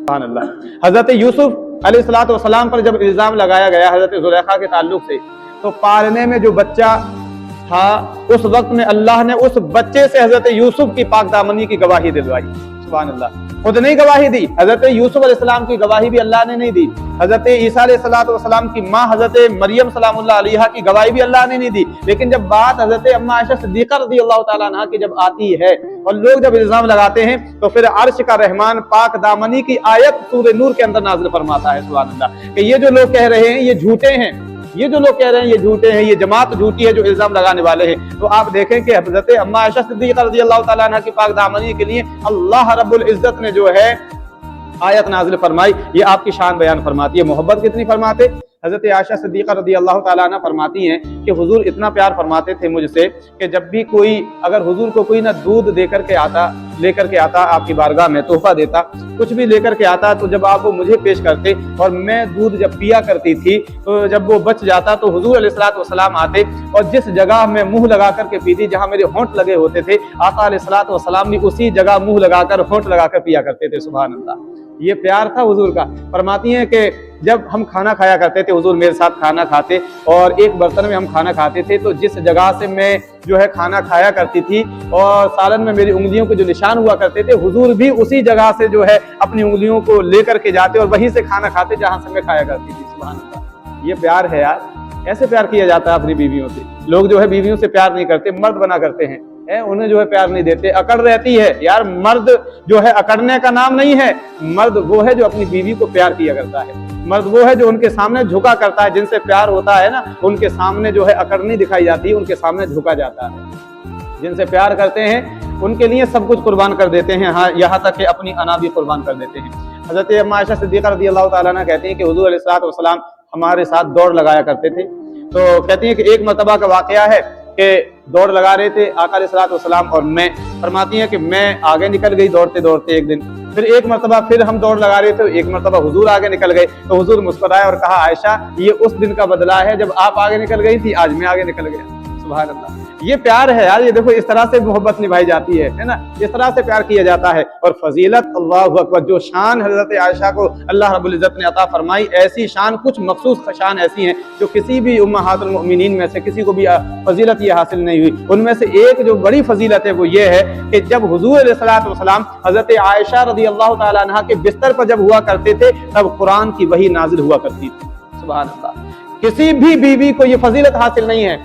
سبحان اللہ۔ حضرت یوسف علیہ الصلوۃ والسلام پر جب الزام لگایا گیا حضرت زلیخا کے تعلق سے، تو پالنے میں جو بچہ تھا اس وقت میں اللہ نے اس بچے سے حضرت یوسف کی پاک دامنی کی گواہی دلوائی۔ سبحان اللہ۔ خود نہیں گواہی دی، حضرت یوسف علیہ السلام کی گواہی بھی اللہ نے نہیں دی، حضرت عیسیٰ علیہ السلام کی ماں حضرت مریم سلام اللہ علیہا کی گواہی بھی اللہ نے نہیں دی۔ لیکن جب بات حضرت اما عائشہ صدیقہ رضی اللہ تعالیٰ عنہا کی جب آتی ہے اور لوگ جب الزام لگاتے ہیں، تو پھر عرش کا رحمان پاک دامنی کی آیت سورہ نور کے اندر نازل فرماتا ہے سبحان اللہ، کہ یہ جو لوگ کہہ رہے ہیں یہ جھوٹے ہیں، یہ جو لوگ کہہ رہے ہیں یہ جھوٹے ہیں، یہ جماعت جھوٹی ہے جو الزام لگانے والے ہیں۔ تو آپ دیکھیں کہ حضرت اما عائشہ صدیقہ رضی اللہ تعالیٰ عنہ کی پاک دامنی کے لیے اللہ رب العزت نے جو ہے آیت نازل فرمائی، یہ آپ کی شان بیان فرماتی ہے۔ محبت کتنی فرماتے؟ حضرت عائشہ صدیقہ رضی اللہ تعالیٰ عنہ فرماتی ہیں کہ حضور اتنا پیار فرماتے تھے مجھ سے کہ جب بھی کوئی اگر حضور کو کوئی نہ دودھ لے کر کے آتا آپ کی بارگاہ میں، تحفہ دیتا، کچھ بھی لے کر کے آتا، تو جب آپ وہ مجھے پیش کرتے اور میں دودھ جب پیا کرتی تھی تو جب وہ بچ جاتا تو حضور علیہ الصلوۃ والسلام آتے اور جس جگہ میں منہ لگا کر کے پیتی، جہاں میرے ہونٹ لگے ہوتے تھے، آقا علیہ الصلوۃ والسلام بھی اسی جگہ منہ لگا کر ہونٹ لگا کر پیا کرتے تھے سبحان اللہ۔ یہ پیار تھا حضور کا۔ فرماتی ہیں کہ جب ہم کھانا کھایا کرتے تھے، حضور میرے ساتھ کھانا کھاتے اور ایک برتن میں ہم کھانا کھاتے تھے، تو جس جگہ سے میں جو ہے کھانا کھایا کرتی تھی اور سالن میں میری انگلیوں کے جو نشان ہوا کرتے تھے، حضور بھی اسی جگہ سے جو ہے اپنی انگلیوں کو لے کر کے جاتے اور وہیں سے کھانا کھاتے جہاں سے میں کھایا کرتی تھی سبحان اللہ۔ یہ پیار ہے یار، ایسے پیار کیا جاتا ہے اپنی بیویوں سے۔ لوگ جو ہے بیویوں سے پیار نہیں کرتے، مرد بنا کرتے ہیں، انہیں جو ہے پیار نہیں دیتے، اکڑ رہتی ہے یار۔ مرد جو ہے اکڑنے کا نام نہیں ہے، مرد وہ ہے جو اپنی بیوی کو پیار کیا کرتا ہے، مرد وہ ہے جو ان کے سامنے جھکا کرتا ہے، جن سے پیار ہوتا ہے نا ان کے سامنے جو ہے اکڑ نہیں دکھائی جاتی، ان کے سامنے جھکا جاتا ہے۔ جن سے پیار کرتے ہیں ان کے لیے سب کچھ قربان کر دیتے ہیں، ہاں یہاں تک کہ اپنی انا بھی قربان کر دیتے ہیں۔ حضرت اما عائشہ صدیقہ رضی اللہ تعالیٰ عنہ کہتے ہیں کہ حضور علیہ الصلوۃ والسلام ہمارے ساتھ دوڑ لگایا کرتے تھے۔ تو کہتی ہیں کہ ایک مرتبہ کا واقعہ ہے کہ دوڑ لگا رہے تھے آقا علیہ الصلوۃ والسلام اور میں، فرماتی ہیں کہ میں آگے نکل گئی دوڑتے دوڑتے ایک دن، پھر ایک مرتبہ پھر ہم دوڑ لگا رہے تھے، ایک مرتبہ حضور آگے نکل گئے، تو حضور مسکرائے اور کہا عائشہ یہ اس دن کا بدلہ ہے جب آپ آگے نکل گئی تھی، آج میں آگے نکل گیا سبحان اللہ۔ یہ پیار ہے یار، یہ دیکھو اس طرح سے محبت نبھائی جاتی ہے نا، اس طرح سے پیار کیا جاتا ہے۔ اور فضیلت اللہ اکبر، جو شان حضرت عائشہ کو اللہ رب العزت نے عطا فرمائی، ایسی شان کچھ مخصوص شان ایسی ہیں جو کسی بھی امہات المؤمنین میں سے کسی کو بھی فضیلت یہ حاصل نہیں ہوئی۔ ان میں سے ایک جو بڑی فضیلت ہے وہ یہ ہے کہ جب حضور علیہ الصلوۃ والسلام حضرت عائشہ رضی اللہ تعالیٰ عنہا کے بستر پر جب ہوا کرتے تھے تب قرآن کی وحی نازل ہوا کرتی تھی سبحان اللہ۔ کسی بھی بیوی کو یہ فضیلت حاصل نہیں ہے،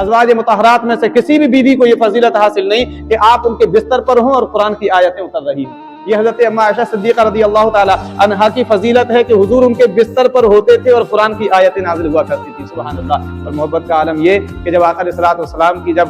ازواج مطہرات میں سے کسی بھی بیوی کو یہ فضیلت حاصل نہیں کہ آپ ان کے بستر پر ہوں اور قرآن کی آیتیں اتر رہی ہیں۔ یہ حضرت اما عائشہ صدیقہ رضی اللہ تعالی عنہا کی فضیلت ہے کہ حضور ان کے بستر پر ہوتے تھے اور قرآن کی آیتیں نازل ہوا کرتی تھی سبحان اللہ۔ اور محبت کا عالم یہ کہ جب آقا علیہ الصلوۃ والسلام کی جب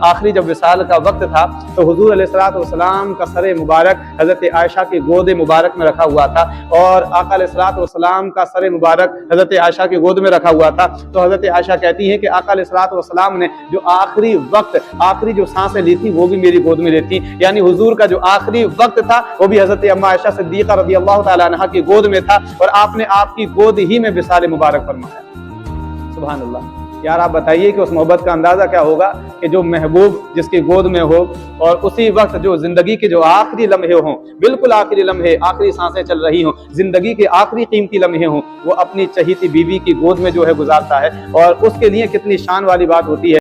آخری وصال کا وقت تھا تو حضور علیہ الصلوۃ والسلام کا سر مبارک حضرت عائشہ کی گود مبارک میں رکھا ہوا تھا اور آقا علیہ الصلوۃ والسلام کا سر مبارک حضرت عائشہ کی گود میں رکھا ہوا تھا۔ تو حضرت عائشہ کہتی ہیں کہ آقا علیہ الصلوۃ والسلام نے جو آخری جو سانسیں لی تھی وہ بھی میری گود میں لی تھی، یعنی حضور کا جو آخری وقت تھا وہ بھی حضرت اما عائشہ صدیقہ رضی اللہ تعالی عنہا کی گود میں تھا اور آپ نے آپ کی گود ہی میں وصال مبارک فرمایا سبحان اللہ۔ یار آپ بتائیے کہ اس محبت کا اندازہ کیا ہوگا کہ جو محبوب جس کی گود میں ہو اور اسی وقت جو زندگی کے جو آخری لمحے ہوں، بالکل آخری لمحے، آخری سانسیں چل رہی ہوں، زندگی کے آخری قیمتی لمحے ہوں، وہ اپنی چہیتی بیوی کی گود میں جو ہے گزارتا ہے، اور اس کے لیے کتنی شان والی بات ہوتی ہے۔